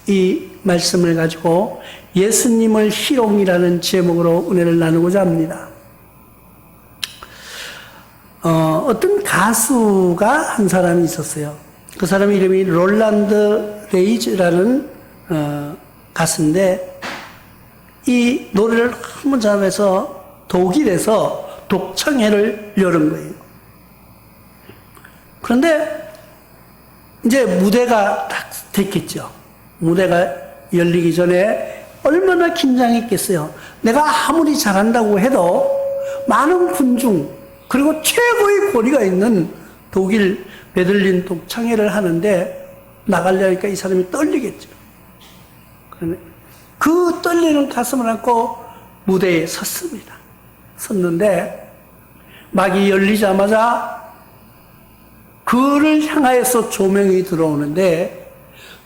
이 말씀을 가지고 예수님을 희롱이라는 제목으로 은혜를 나누고자 합니다. 어떤 가수가 한 사람이 있었어요. 그 사람 이름이 롤란드 레이즈라는 가수인데, 이 노래를 너무 잘해서 독일에서 독창회를 열은 거예요. 그런데 이제 무대가 딱 됐겠죠. 무대가 열리기 전에 얼마나 긴장했겠어요. 내가 아무리 잘한다고 해도 많은 군중, 그리고 최고의 권위가 있는 독일 베들린 독창회를 하는데 나가려니까 이 사람이 떨리겠죠. 그 떨리는 가슴을 안고 무대에 섰습니다. 섰는데 막이 열리자마자 그를 향하여서 조명이 들어오는데,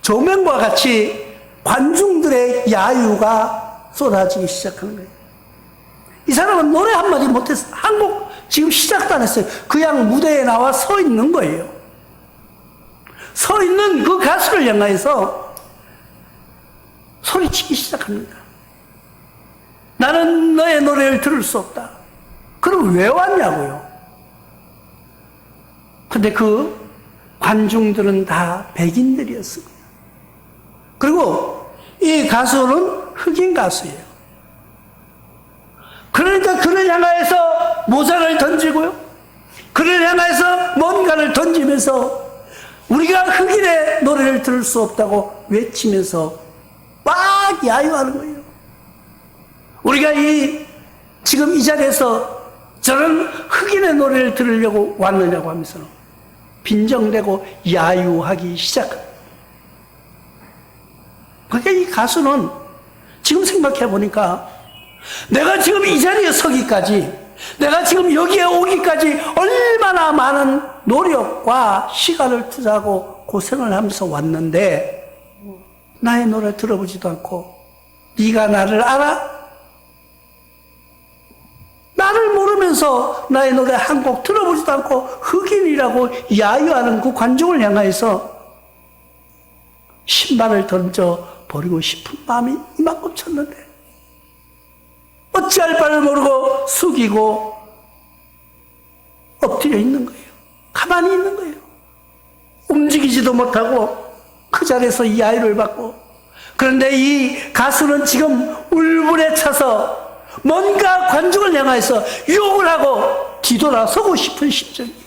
조명과 같이 관중들의 야유가 쏟아지기 시작하는 거예요. 이 사람은 노래 한마디 못했어요. 한국 지금 시작도 안 했어요. 그냥 무대에 나와 서 있는 거예요. 서 있는 그 가수를 향하여서 소리치기 시작합니다. 나는 너의 노래를 들을 수 없다. 그럼 왜 왔냐고요? 근데 그 관중들은 다 백인들이었습니다. 그리고 이 가수는 흑인 가수예요. 그러니까 그를 향하여서 모자를 던지고요, 그를 향해서 뭔가를 던지면서 우리가 흑인의 노래를 들을 수 없다고 외치면서 막 야유하는 거예요. 우리가 지금 이 자리에서 저는 흑인의 노래를 들으려고 왔느냐고 하면서 빈정대고 야유하기 시작합니다. 그러니까 이 가수는 지금 생각해 보니까 내가 지금 이 자리에 서기까지, 내가 지금 여기에 오기까지 얼마나 많은 노력과 시간을 투자하고 고생을 하면서 왔는데 나의 노래 들어보지도 않고, 네가 나를 알아? 나를 모르면서 나의 노래 한 곡 들어보지도 않고 흑인이라고 야유하는 그 관중을 향해서 신발을 던져 버리고 싶은 마음이 이만큼 쳤는데 어찌할 바를 모르고 숙이고 엎드려 있는 거예요. 가만히 있는 거예요. 움직이지도 못하고 그 자리에서 야유를 받고. 그런데 이 가수는 지금 울분에 차서 뭔가 관중을 향해서 욕을 하고 뒤돌아서고 싶은 심정이에요.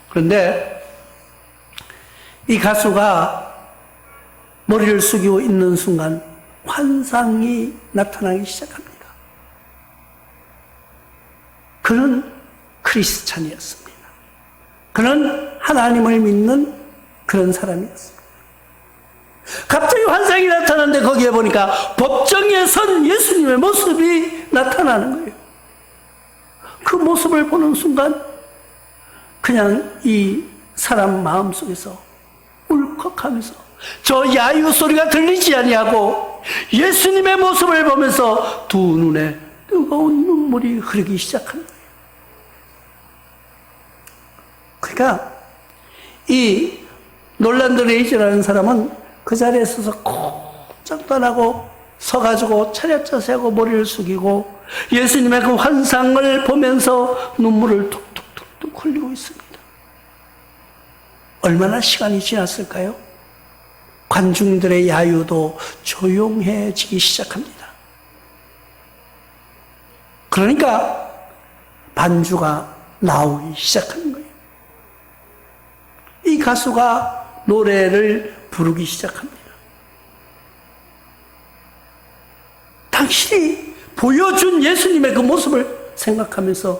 그런데 이 가수가 머리를 숙이고 있는 순간 환상이 나타나기 시작합니다. 그는 크리스찬이었습니다. 그는 하나님을 믿는 그런 사람이었습니다. 갑자기 환상이 나타났는데 거기에 보니까 법정에 선 예수님의 모습이 나타나는 거예요. 그 모습을 보는 순간 그냥 이 사람 마음속에서 울컥하면서 저 야유 소리가 들리지 아니하고 예수님의 모습을 보면서 두 눈에 뜨거운 눈물이 흐르기 시작한 거예요. 그러니까 이 롤란드 레이즈라는 사람은 그 자리에 서서 꼼짝도 안 하고 서가지고 차렷자세하고 머리를 숙이고 예수님의 그 환상을 보면서 눈물을 툭툭툭툭 흘리고 있습니다. 얼마나 시간이 지났을까요? 관중들의 야유도 조용해지기 시작합니다. 그러니까 반주가 나오기 시작하는 거예요. 이 가수가 노래를 부르기 시작합니다. 당신이 보여준 예수님의 그 모습을 생각하면서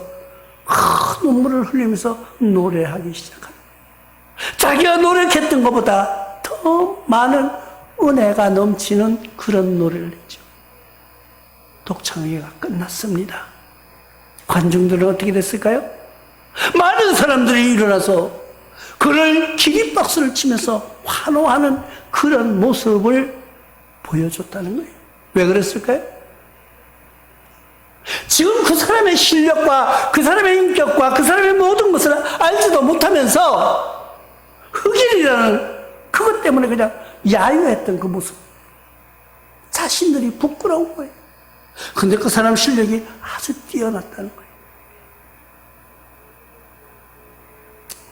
눈물을 흘리면서 노래하기 시작합니다. 자기가 노력했던 것보다 더 많은 은혜가 넘치는 그런 노래를 했죠. 독창회가 끝났습니다. 관중들은 어떻게 됐을까요? 많은 사람들이 일어나서 그를 기립박수를 치면서 환호하는 그런 모습을 보여줬다는 거예요. 왜 그랬을까요? 지금 그 사람의 실력과 그 사람의 인격과 그 사람의 모든 것을 알지도 못하면서 흑인이라는 그것 때문에 그냥 야유했던 그 모습. 자신들이 부끄러운 거예요. 근데 그 사람 실력이 아주 뛰어났다는 거예요.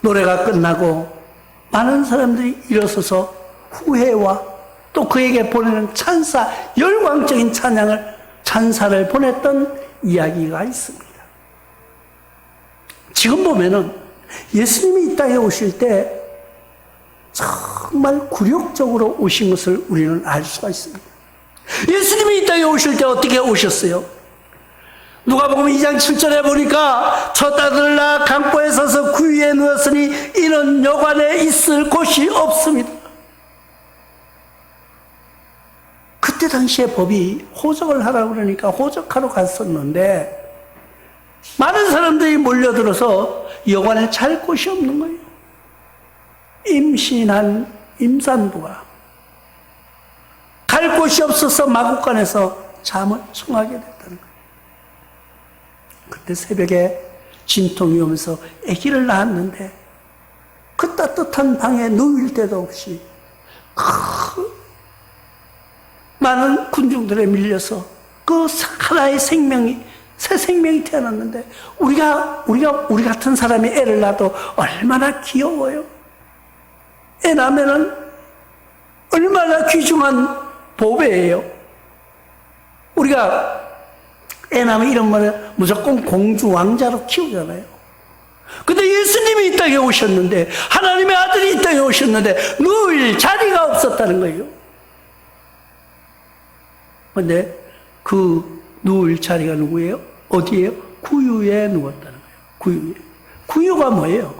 노래가 끝나고 많은 사람들이 일어서서 후회와 또 그에게 보내는 찬사, 열광적인 찬사를 보냈던 이야기가 있습니다. 지금 보면은 예수님이 이 땅에 오실 때 정말 굴욕적으로 오신 것을 우리는 알 수가 있습니다. 예수님이 이 땅에 오실 때 어떻게 오셨어요? 누가복음 2장 7절에 보니까 첫 아들을 낳아 강보에 서서 그 위에 누웠으니 이는 여관에 있을 곳이 없습니다. 그때 당시에 법이 호적을 하라고 그러니까 호적하러 갔었는데 많은 사람들이 몰려들어서 여관에 잘 곳이 없는 거예요. 임신한 임산부가 갈 곳이 없어서 마구간에서 잠을 청하게 됐다는 거예요. 그때 새벽에 진통이 오면서 아기를 낳았는데 그 따뜻한 방에 누울 데도 없이 많은 군중들에 밀려서 그 하나의 생명이, 새 생명이 태어났는데 우리 같은 사람이 애를 낳아도 얼마나 귀여워요. 애 낳으면은 얼마나 귀중한 보배예요. 우리가 애 낳으면 이런 말을 무조건 공주 왕자로 키우잖아요. 근데 예수님이 이 땅에 오셨는데, 하나님의 아들이 이 땅에 오셨는데 누울 자리가 없었다는 거예요. 근데 그 누울 자리가 누구예요? 어디예요? 구유에 누웠다는 거예요. 구유에. 구유가 뭐예요?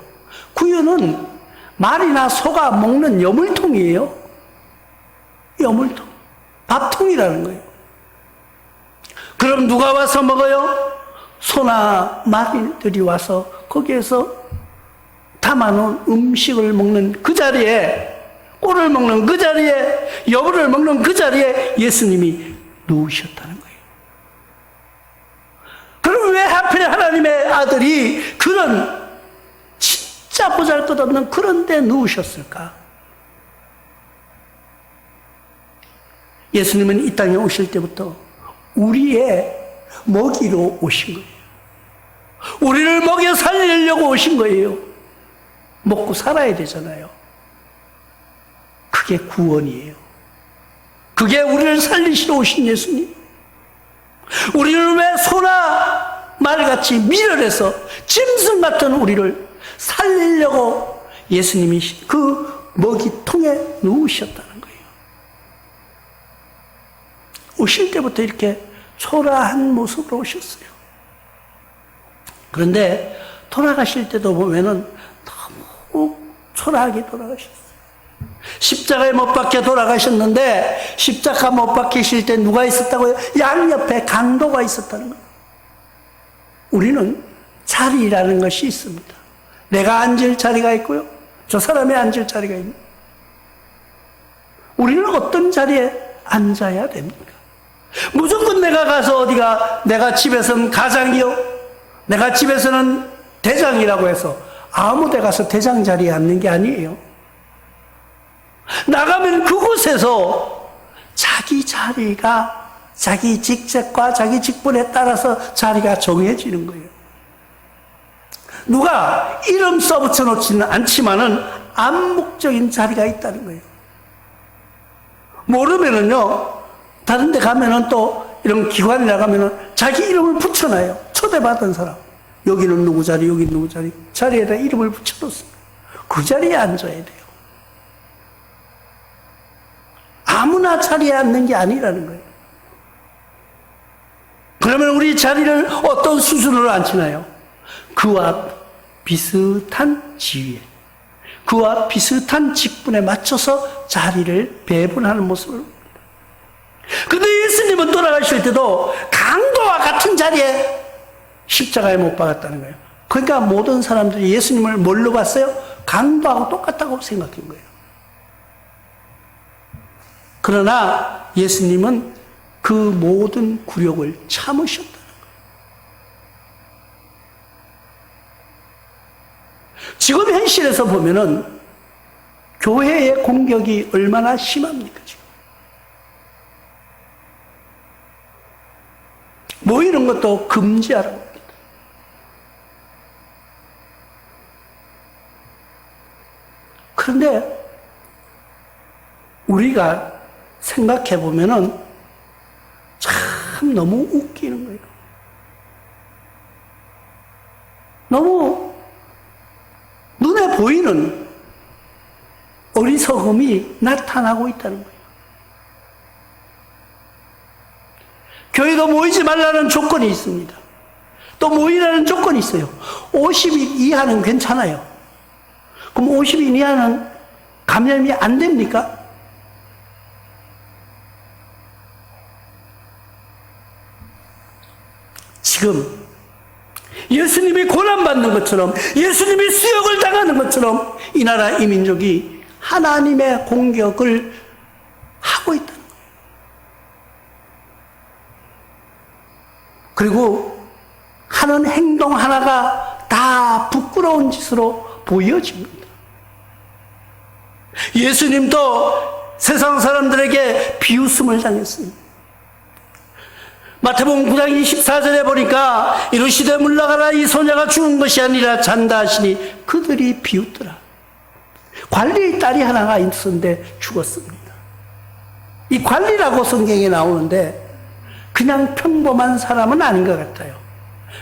구유는 말이나 소가 먹는 여물통이에요. 여물통. 밥통이라는 거예요. 그럼 누가 와서 먹어요? 소나 말들이 와서 거기에서 담아놓은 음식을 먹는 그 자리에, 꿀을 먹는 그 자리에, 여물을 먹는 그 자리에 예수님이 누우셨다는 거예요. 그럼 왜 하필 하나님의 아들이 그런 진짜 보잘것없는 그런 데 누우셨을까? 예수님은 이 땅에 오실 때부터 우리의 먹이로 오신 거예요. 우리를 먹여 살리려고 오신 거예요. 먹고 살아야 되잖아요. 그게 구원이에요. 그게 우리를 살리시러 오신 예수님. 우리를 왜 소나 말같이 밀어내서 짐승 같은 우리를 살리려고 예수님이 그 먹이통에 누우셨다는 거예요. 오실 때부터 이렇게 초라한 모습으로 오셨어요. 그런데 돌아가실 때도 보면은 너무 초라하게 돌아가셨어요. 십자가에 못 박혀 돌아가셨는데 십자가 못 박히실 때 누가 있었다고요? 양옆에 강도가 있었다는 거예요. 우리는 자리라는 것이 있습니다. 내가 앉을 자리가 있고요, 저 사람이 앉을 자리가 있는. 우리는 어떤 자리에 앉아야 됩니까? 무조건 내가 가서 어디가, 내가 집에서는 가장이요, 내가 집에서는 대장이라고 해서 아무 데 가서 대장 자리에 앉는 게 아니에요. 나가면 그곳에서 자기 자리가, 자기 직책과 자기 직분에 따라서 자리가 정해지는 거예요. 누가 이름 써붙여 놓지는 않지만은 암묵적인 자리가 있다는 거예요. 모르면은요, 다른 데 가면은 또 이런 기관이라 가면은 자기 이름을 붙여놔요. 초대받은 사람. 여기는 누구 자리, 여기는 누구 자리. 자리에다 이름을 붙여놓습니다. 그 자리에 앉아야 돼요. 아무나 자리에 앉는 게 아니라는 거예요. 그러면 우리 자리를 어떤 수준으로 앉히나요? 그와 비슷한 지위에, 그와 비슷한 직분에 맞춰서 자리를 배분하는 모습을 봅니다. 근데 예수님은 돌아가실 때도 강도와 같은 자리에 십자가에 못 박았다는 거예요. 그러니까 모든 사람들이 예수님을 뭘로 봤어요? 강도하고 똑같다고 생각한 거예요. 그러나 예수님은 그 모든 굴욕을 참으셨다는 거예요. 지금 현실에서 보면은 교회의 공격이 얼마나 심합니까, 지금? 모이는 것도 금지하라고 합니다. 그런데 우리가 생각해 보면은 참 너무 웃기는 거예요. 너무 눈에 보이는 어리석음이 나타나고 있다는 거예요. 교회도 모이지 말라는 조건이 있습니다. 또 모이라는 조건이 있어요. 50인 이하는 괜찮아요. 그럼 50인 이하는 감염이 안 됩니까? 지금 예수님이 고난받는 것처럼, 예수님이 수욕을 당하는 것처럼 이 나라 이 민족이 하나님의 공격을 하고 있다는 거예요. 그리고 하는 행동 하나가 다 부끄러운 짓으로 보여집니다. 예수님도 세상 사람들에게 비웃음을 당했습니다. 마태복음 9장 24절에 보니까 이르시되 물러가라, 이 소녀가 죽은 것이 아니라 잔다 하시니 그들이 비웃더라. 관리의 딸이 하나가 있었는데 죽었습니다. 이 관리라고 성경에 나오는데 그냥 평범한 사람은 아닌 것 같아요.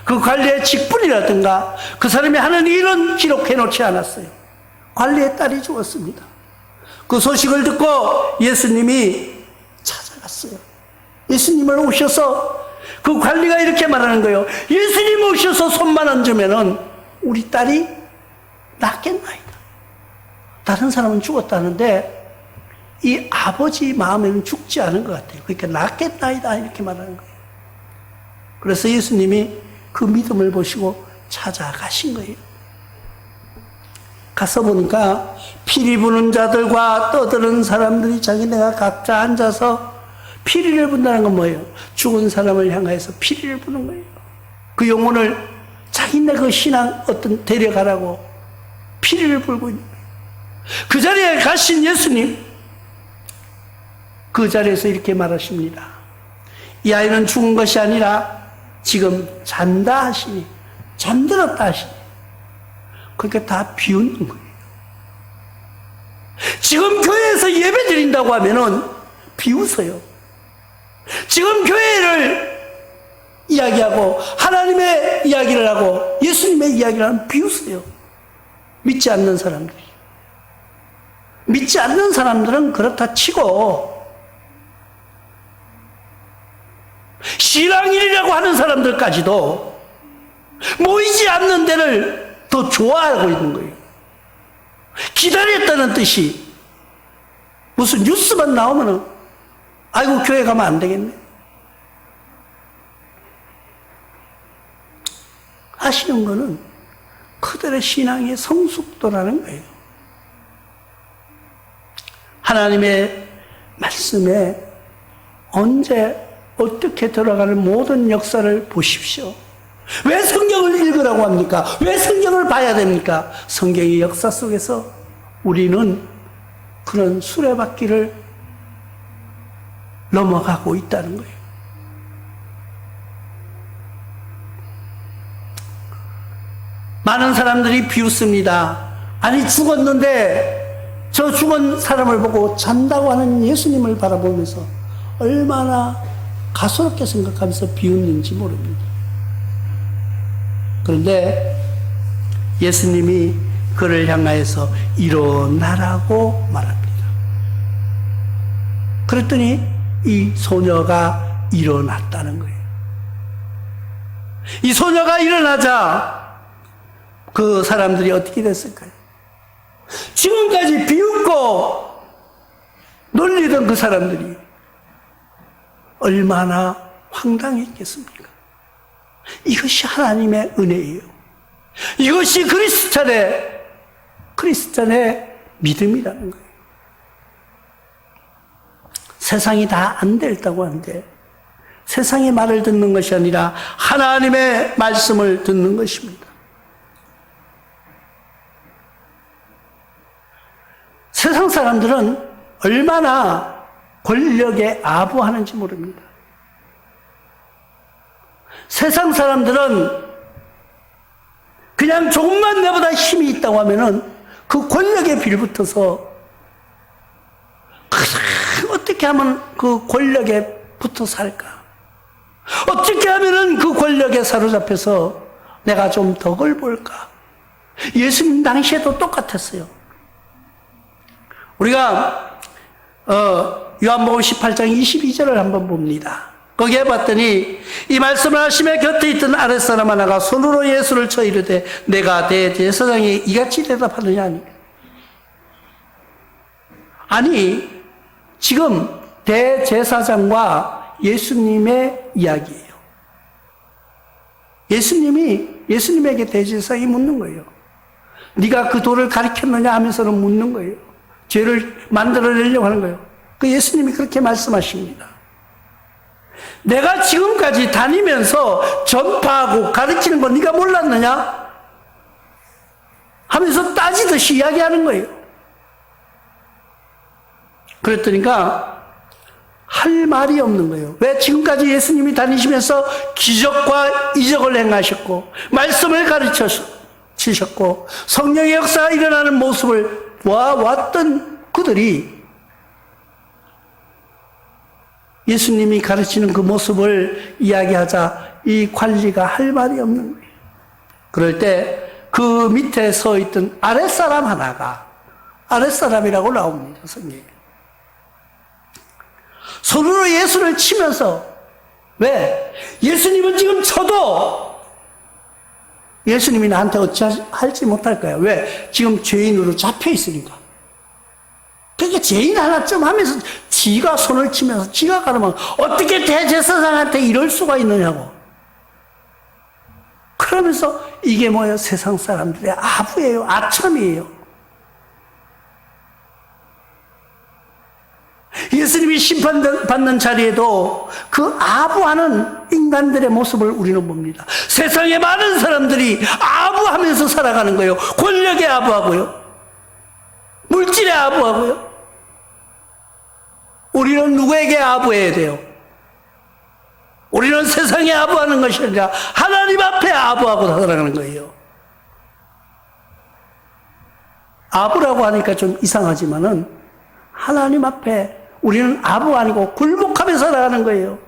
그 관리의 직분이라든가 그 사람이 하는 일은 기록해 놓지 않았어요. 관리의 딸이 죽었습니다. 그 소식을 듣고 예수님이 찾아갔어요. 예수님을 오셔서, 그 관리가 이렇게 말하는 거예요. 예수님 오셔서 손만 얹으면은 우리 딸이 낫겠나이다. 다른 사람은 죽었다는데 이 아버지 마음에는 죽지 않은 것 같아요. 그러니까 낫겠나이다 이렇게 말하는 거예요. 그래서 예수님이 그 믿음을 보시고 찾아가신 거예요. 가서 보니까 피리 부는 자들과 떠드는 사람들이 자기네가 각자 앉아서 피리를 분다는 건 뭐예요? 죽은 사람을 향해서 피리를 부는 거예요. 그 영혼을 자기네 그 신앙 어떤 데려가라고 피리를 불고 있는 거예요. 그 자리에 가신 예수님, 그 자리에서 이렇게 말하십니다. 이 아이는 죽은 것이 아니라 지금 잔다 하시니, 잠들었다 하시니. 그러니까 다 비웃는 거예요. 지금 교회에서 예배 드린다고 하면은 비웃어요. 지금 교회를 이야기하고 하나님의 이야기를 하고 예수님의 이야기를 하면 비웃어요. 믿지 않는 사람들이. 믿지 않는 사람들은 그렇다 치고 신앙인이라고 하는 사람들까지도 모이지 않는 데를 더 좋아하고 있는 거예요. 기다렸다는 뜻이, 무슨 뉴스만 나오면은 아이고 교회 가면 안 되겠네. 아시는 거는 그들의 신앙의 성숙도라는 거예요. 하나님의 말씀에 언제 어떻게 들어가는 모든 역사를 보십시오. 왜 성경을 읽으라고 합니까? 왜 성경을 봐야 됩니까? 성경의 역사 속에서 우리는 그런 수레바퀴를 넘어가고 있다는 거예요. 많은 사람들이 비웃습니다. 아니 죽었는데 저 죽은 사람을 보고 잔다고 하는 예수님을 바라보면서 얼마나 가소롭게 생각하면서 비웃는지 모릅니다. 그런데 예수님이 그를 향하여서 일어나라고 말합니다. 그랬더니 이 소녀가 일어났다는 거예요. 이 소녀가 일어나자 그 사람들이 어떻게 됐을까요? 지금까지 비웃고 놀리던 그 사람들이 얼마나 황당했겠습니까? 이것이 하나님의 은혜예요. 이것이 크리스찬의 믿음이라는 거예요. 세상이 다 안 됐다고 하는데 세상의 말을 듣는 것이 아니라 하나님의 말씀을 듣는 것입니다. 사람들은 얼마나 권력에 아부하는지 모릅니다. 세상 사람들은 그냥 조금만 내보다 힘이 있다고 하면은 그 권력에 빌붙어서 어떻게 하면 그 권력에 붙어 살까? 어떻게 하면은 그 권력에 사로잡혀서 내가 좀 덕을 볼까? 예수님 당시에도 똑같았어요. 우리가 요한복음 18장 22절을 한번 봅니다. 거기에 봤더니 이 말씀을 하시며 곁에 있던 아랫사람 하나가 손으로 예수를 쳐 이르되 내가 대제사장이 이같이 대답하느냐 하니. 아니 지금 대제사장과 예수님의 이야기예요. 예수님에게 대제사장이 묻는 거예요. 네가 그 돌을 가리켰느냐 하면서는 묻는 거예요. 죄를 만들어내려고 하는 거예요. 그 예수님이 그렇게 말씀하십니다. 내가 지금까지 다니면서 전파하고 가르치는 거 네가 몰랐느냐? 하면서 따지듯이 이야기하는 거예요. 그랬더니까 할 말이 없는 거예요. 왜? 지금까지 예수님이 다니시면서 기적과 이적을 행하셨고 말씀을 가르치셨고 성령의 역사가 일어나는 모습을 보아왔던 그들이 예수님이 가르치는 그 모습을 이야기하자 이 관리가 할 말이 없는 거예요. 그럴 때 그 밑에 서 있던 아랫사람 하나가 아랫사람이라고 나옵니다. 성경에. 손으로 예수를 치면서 왜? 예수님은 지금 쳐도 예수님이 나한테 어찌할지 못할까요? 왜? 지금 죄인으로 잡혀 있으니까. 그러니까 죄인 하나쯤 하면서 지가 손을 치면서 지가 가르면 어떻게 대제사장한테 이럴 수가 있느냐고. 그러면서 이게 뭐예요? 세상 사람들의 아부예요. 아첨이에요. 예수님이 심판받는 자리에도 그 아부하는 인간들의 모습을 우리는 봅니다. 세상에 많은 사람들이 아부하면서 살아가는 거예요. 권력에 아부하고요. 물질에 아부하고요. 우리는 누구에게 아부해야 돼요? 우리는 세상에 아부하는 것이 아니라 하나님 앞에 아부하고 살아가는 거예요. 아부라고 하니까 좀 이상하지만은 하나님 앞에 우리는 아부 아니고 굴복하며 살아가는 거예요.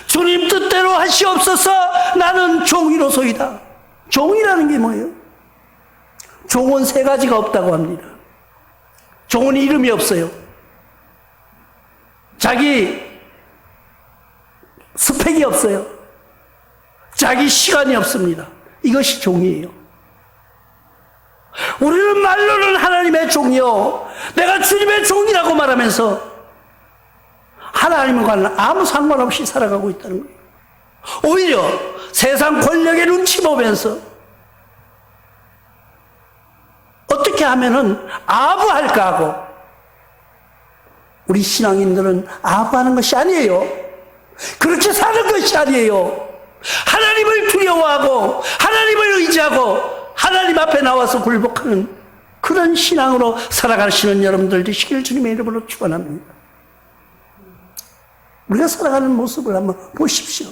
주님 뜻대로 하시옵소서. 나는 종이로소이다. 종이라는 게 뭐예요? 종은 세 가지가 없다고 합니다. 종은 이름이 없어요. 자기 스펙이 없어요. 자기 시간이 없습니다. 이것이 종이에요. 우리는 말로는 하나님의 종이요, 내가 주님의 종이라고 말하면서 하나님과는 아무 상관없이 살아가고 있다는 거예요. 오히려 세상 권력의 눈치 보면서 어떻게 하면은 아부할까 하고, 우리 신앙인들은 아부하는 것이 아니에요. 그렇게 사는 것이 아니에요. 하나님을 두려워하고 하나님을 의지하고 하나님 앞에 나와서 굴복하는 그런 신앙으로 살아가시는 여러분들 되시길 주님의 이름으로 축원합니다. 우리가 살아가는 모습을 한번 보십시오.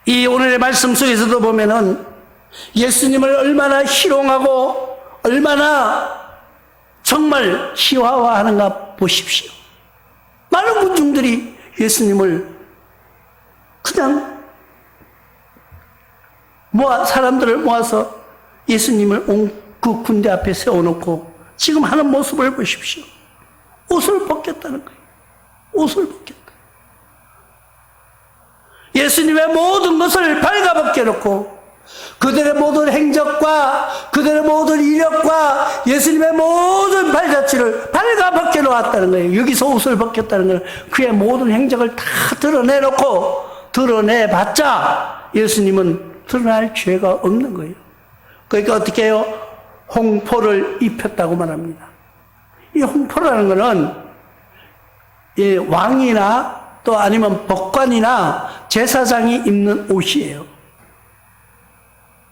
이 오늘의 말씀 속에서도 보면은 예수님을 얼마나 희롱하고 얼마나 정말 희화화하는가 보십시오. 많은 군중들이 예수님을 그냥 사람들을 모아서 예수님을 그 군대 앞에 세워놓고 지금 하는 모습을 보십시오. 옷을 벗겼다는 거예요. 옷을 벗겼다. 예수님의 모든 것을 발가벗겨놓고 그들의 모든 행적과 그들의 모든 이력과 예수님의 모든 발자취를 발가벗겨 놓았다는 거예요. 여기서 옷을 벗겼다는 건 그의 모든 행적을 다 드러내놓고 드러내봤자 예수님은 드러날 죄가 없는 거예요. 그러니까 어떻게 해요? 홍포를 입혔다고 말합니다. 이 홍포라는 것은 이 왕이나 또 아니면 법관이나 제사장이 입는 옷이에요.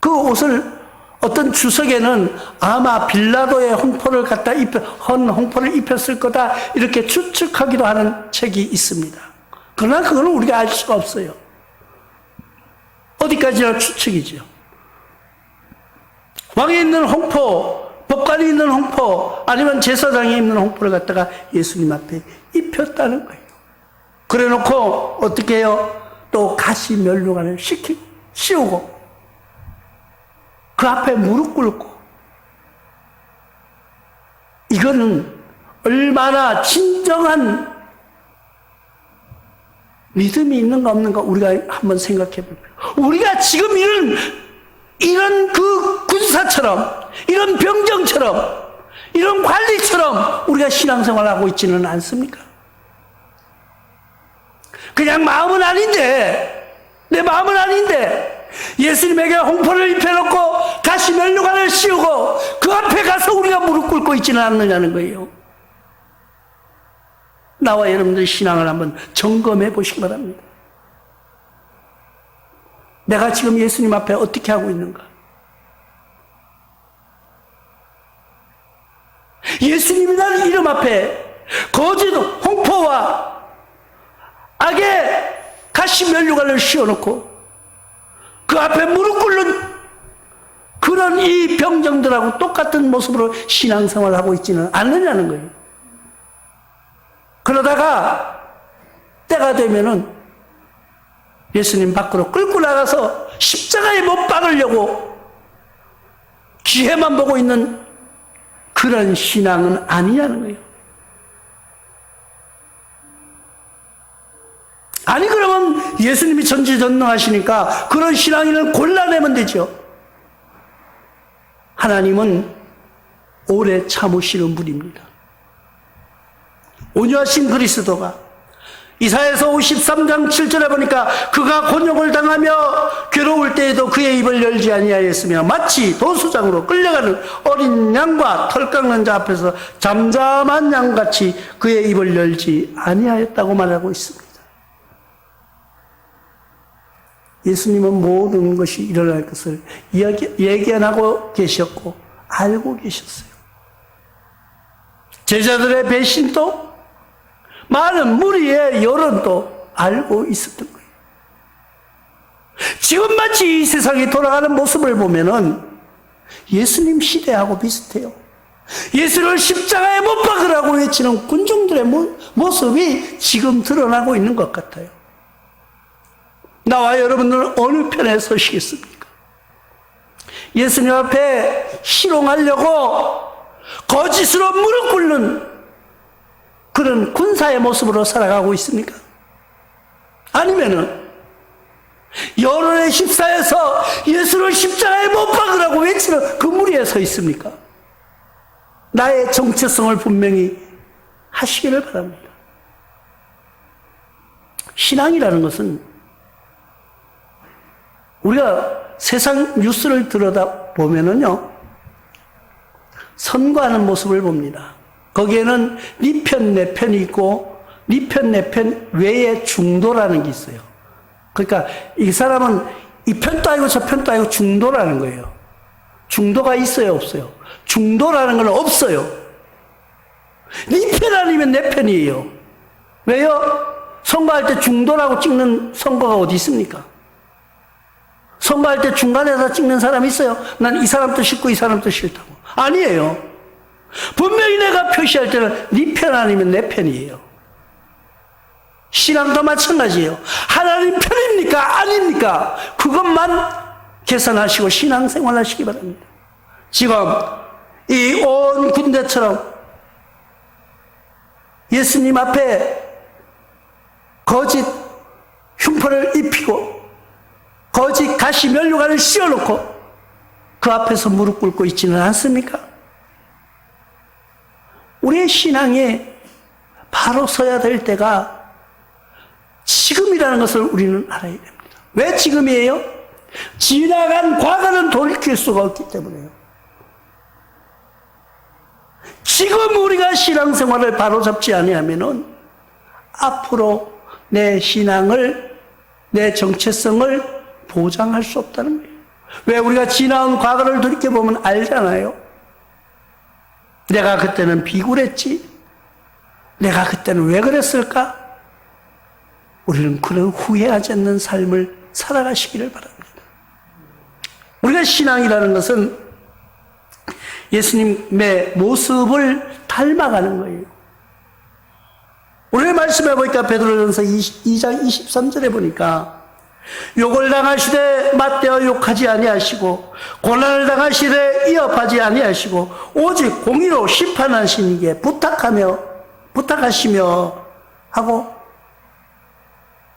그 옷을 어떤 주석에는 아마 빌라도의 홍포를 갖다 홍포를 입혔을 거다 이렇게 추측하기도 하는 책이 있습니다. 그러나 그거는 우리가 알 수가 없어요. 어디까지나 추측이죠. 왕이 있는 홍포, 법관이 있는 홍포, 아니면 제사장이 입는 홍포를 갖다가 예수님 앞에 입혔다는 거예요. 그래 놓고 어떻게 해요? 또 가시 면류관을 씌우고 그 앞에 무릎 꿇고, 이거는 얼마나 진정한 믿음이 있는가 없는가 우리가 한번 생각해 볼까요? 우리가 지금 이런 그 군사처럼, 이런 병정처럼, 이런 관리처럼 우리가 신앙생활을 하고 있지는 않습니까? 그냥 마음은 아닌데, 내 마음은 아닌데 예수님에게 홍포를 입혀놓고 가시 면류관을 씌우고 그 앞에 가서 우리가 무릎 꿇고 있지는 않느냐는 거예요. 나와 여러분들 신앙을 한번 점검해 보시기 바랍니다. 내가 지금 예수님 앞에 어떻게 하고 있는가? 예수님이라는 이름 앞에 거짓 홍포와 악의 가시 면류관을 씌워놓고 그 앞에 무릎 꿇는 그런 이 병정들하고 똑같은 모습으로 신앙생활을 하고 있지는 않느냐는 거예요. 그러다가 때가 되면은 예수님 밖으로 끌고 나가서 십자가에 못 박으려고 기회만 보고 있는 그런 신앙은 아니냐는 거예요. 아니 그러면 예수님이 전지전능하시니까 그런 신앙인을 골라내면 되죠. 하나님은 오래 참으시는 분입니다. 온유하신 그리스도가 이사야서 53장 7절에 보니까 그가 곤욕을 당하며 괴로울 때에도 그의 입을 열지 아니하였으며 마치 도수장으로 끌려가는 어린 양과 털 깎는 자 앞에서 잠잠한 양같이 그의 입을 열지 아니하였다고 말하고 있습니다. 예수님은 모든 것이 일어날 것을 예견하고 계셨고 알고 계셨어요. 제자들의 배신도 많은 무리의 여론도 알고 있었던 거예요. 지금 마치 이 세상이 돌아가는 모습을 보면은 예수님 시대하고 비슷해요. 예수를 십자가에 못 박으라고 외치는 군중들의 모습이 지금 드러나고 있는 것 같아요. 나와 여러분들은 어느 편에 서시겠습니까? 예수님 앞에 희롱하려고 거짓으로 무릎 꿇는 그런 군사의 모습으로 살아가고 있습니까? 아니면은 여론에 휩싸여서 예수를 십자가에 못 박으라고 외치는 그 무리에 서 있습니까? 나의 정체성을 분명히 하시기를 바랍니다. 신앙이라는 것은 우리가 세상 뉴스를 들여다보면은요, 선거하는 모습을 봅니다. 거기에는 네 편, 내 편이 있고, 네 편, 내 편 외에 중도라는 게 있어요. 그러니까 이 사람은 이 편도 아니고 저 편도 아니고 중도라는 거예요. 중도가 있어요, 없어요? 중도라는 건 없어요. 네 편 아니면 내 편이에요. 왜요? 선거할 때 중도라고 찍는 선거가 어디 있습니까? 선거할 때 중간에서 찍는 사람이 있어요. 난 이 사람도 싫고 이 사람도 싫다고. 아니에요. 분명히 내가 표시할 때는 네 편 아니면 내 편이에요. 신앙도 마찬가지예요. 하나님 편입니까? 아닙니까? 그것만 계산하시고 신앙생활 하시기 바랍니다. 지금 이 온 군대처럼 예수님 앞에 거짓 흉포를 입히고 거짓 가시 면류관을 씌워놓고 그 앞에서 무릎 꿇고 있지는 않습니까? 우리의 신앙에 바로 서야 될 때가 지금이라는 것을 우리는 알아야 됩니다. 왜 지금이에요? 지나간 과거는 돌이킬 수가 없기 때문에요. 지금 우리가 신앙생활을 바로잡지 아니하면은 앞으로 내 신앙을, 내 정체성을 보장할 수 없다는 거예요. 왜 우리가 지나온 과거를 돌이켜보면 알잖아요. 내가 그때는 비굴했지. 내가 그때는 왜 그랬을까? 우리는 그런 후회하지 않는 삶을 살아가시기를 바랍니다. 우리가 신앙이라는 것은 예수님의 모습을 닮아가는 거예요. 오늘 말씀해 보니까 베드로전서 2장 23절에 보니까 욕을 당하시되 맞대어 욕하지 아니하시고 고난을 당하시되 이업하지 아니하시고 오직 공의로 심판하신 이게 부탁하시며 하고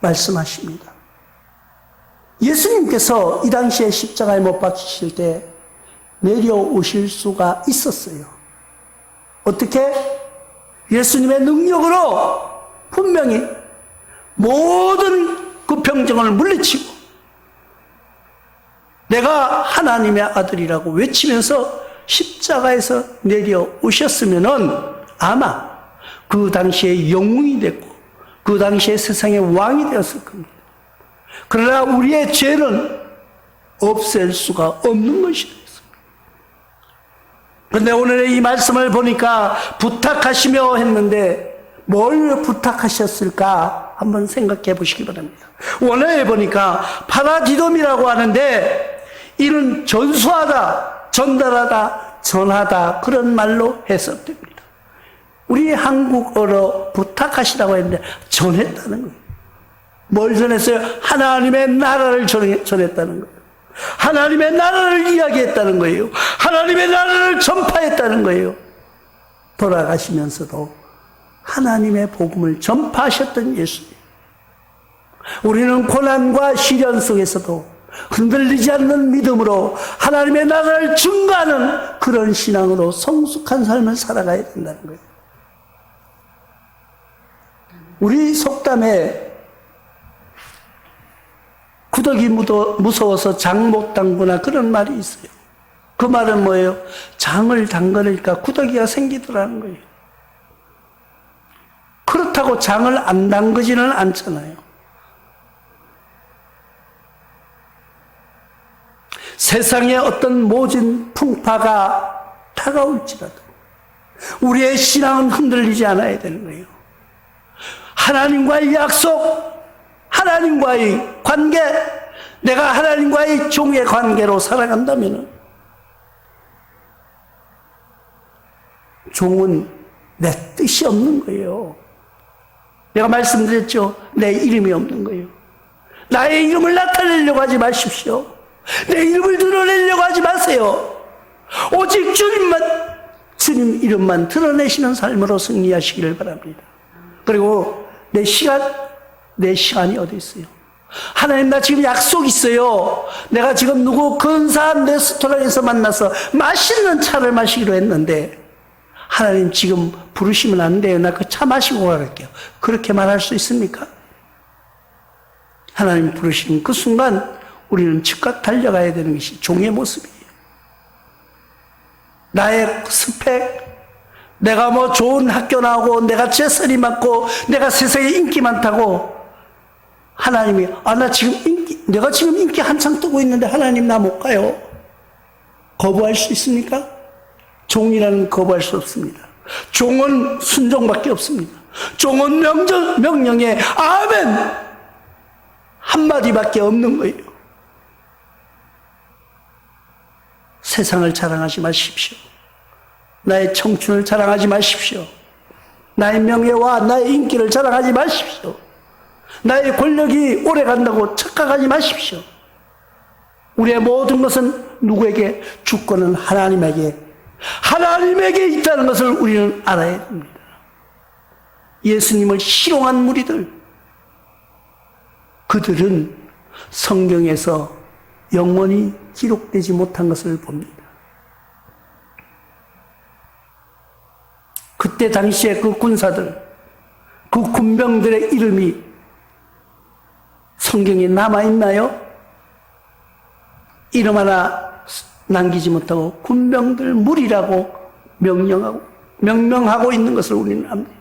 말씀하십니다. 예수님께서 이 당시에 십자가에 못 박히실 때 내려오실 수가 있었어요. 어떻게? 예수님의 능력으로 분명히 모든 그 병정을 물리치고 내가 하나님의 아들이라고 외치면서 십자가에서 내려오셨으면은 아마 그 당시에 영웅이 됐고 그 당시에 세상의 왕이 되었을 겁니다. 그러나 우리의 죄는 없앨 수가 없는 것이었습니다. 그런데 오늘의 이 말씀을 보니까 부탁하시며 했는데 뭘 부탁하셨을까 한번 생각해 보시기 바랍니다. 원어에 보니까 파라디돔이라고 하는데 이는 전수하다, 전달하다, 전하다 그런 말로 해석됩니다. 우리 한국어로 부탁하시라고 했는데 전했다는 거예요. 뭘 전했어요? 하나님의 나라를 전했다는 거예요. 하나님의 나라를 이야기했다는 거예요. 하나님의 나라를 전파했다는 거예요. 돌아가시면서도 하나님의 복음을 전파하셨던 예수님. 우리는 고난과 시련 속에서도 흔들리지 않는 믿음으로 하나님의 나라를 증거하는 그런 신앙으로 성숙한 삶을 살아가야 된다는 거예요. 우리 속담에 구더기 무서워서 장 못 담그나 그런 말이 있어요. 그 말은 뭐예요? 장을 담그니까 구더기가 생기더라는 거예요. 그렇다고 장을 안 담그지는 않잖아요. 세상에 어떤 모진 풍파가 다가올지라도 우리의 신앙은 흔들리지 않아야 되는 거예요. 하나님과의 약속, 하나님과의 관계, 내가 하나님과의 종의 관계로 살아간다면 종은 내 뜻이 없는 거예요. 내가 말씀드렸죠. 내 이름이 없는 거예요. 나의 이름을 나타내려고 하지 마십시오. 내 이름을 드러내려고 하지 마세요. 오직 주님 이름만 드러내시는 삶으로 승리하시기를 바랍니다. 그리고 내 시간이 어디 있어요? 하나님, 나 지금 약속 있어요. 내가 지금 누구 근사한 레스토랑에서 만나서 맛있는 차를 마시기로 했는데 하나님 지금 부르시면 안 돼요. 나 그 차 마시고 갈게요. 그렇게 말할 수 있습니까? 하나님 부르시는 그 순간 우리는 즉각 달려가야 되는 것이 종의 모습이에요. 나의 스펙, 내가 뭐 좋은 학교 나오고 내가 재산이 많고 내가 세상에 인기 많다고 하나님이 내가 지금 인기 한창 뜨고 있는데 하나님 나 못 가요. 거부할 수 있습니까? 종이라는 거부할 수 없습니다. 종은 순종밖에 없습니다. 종은 명령에 아멘 한마디밖에 없는 거예요. 세상을 자랑하지 마십시오. 나의 청춘을 자랑하지 마십시오. 나의 명예와 나의 인기를 자랑하지 마십시오. 나의 권력이 오래 간다고 착각하지 마십시오. 우리의 모든 것은 누구에게? 주권은 하나님에게 있다는 것을 우리는 알아야 됩니다. 예수님을 희롱한 무리들, 그들은 성경에서 영원히 기록되지 못한 것을 봅니다. 그때 당시에 그 군사들, 그 군병들의 이름이 성경에 남아있나요? 이름 하나 남기지 못하고 군병들 무리라고 명명하고 있는 것을 우리는 압니다.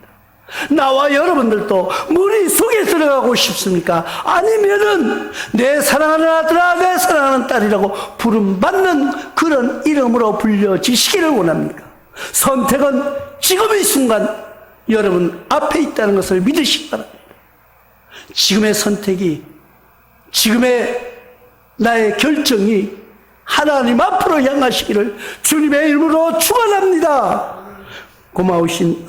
나와 여러분들도 머리 속에 들어가고 싶습니까? 아니면은 내 사랑하는 아들아, 내 사랑하는 딸이라고 부름받는 그런 이름으로 불려지시기를 원합니까? 선택은 지금 이 순간 여러분 앞에 있다는 것을 믿으시기 바랍니다. 지금의 선택이, 지금의 나의 결정이 하나님 앞으로 향하시기를 주님의 이름으로 축원합니다. 고마우신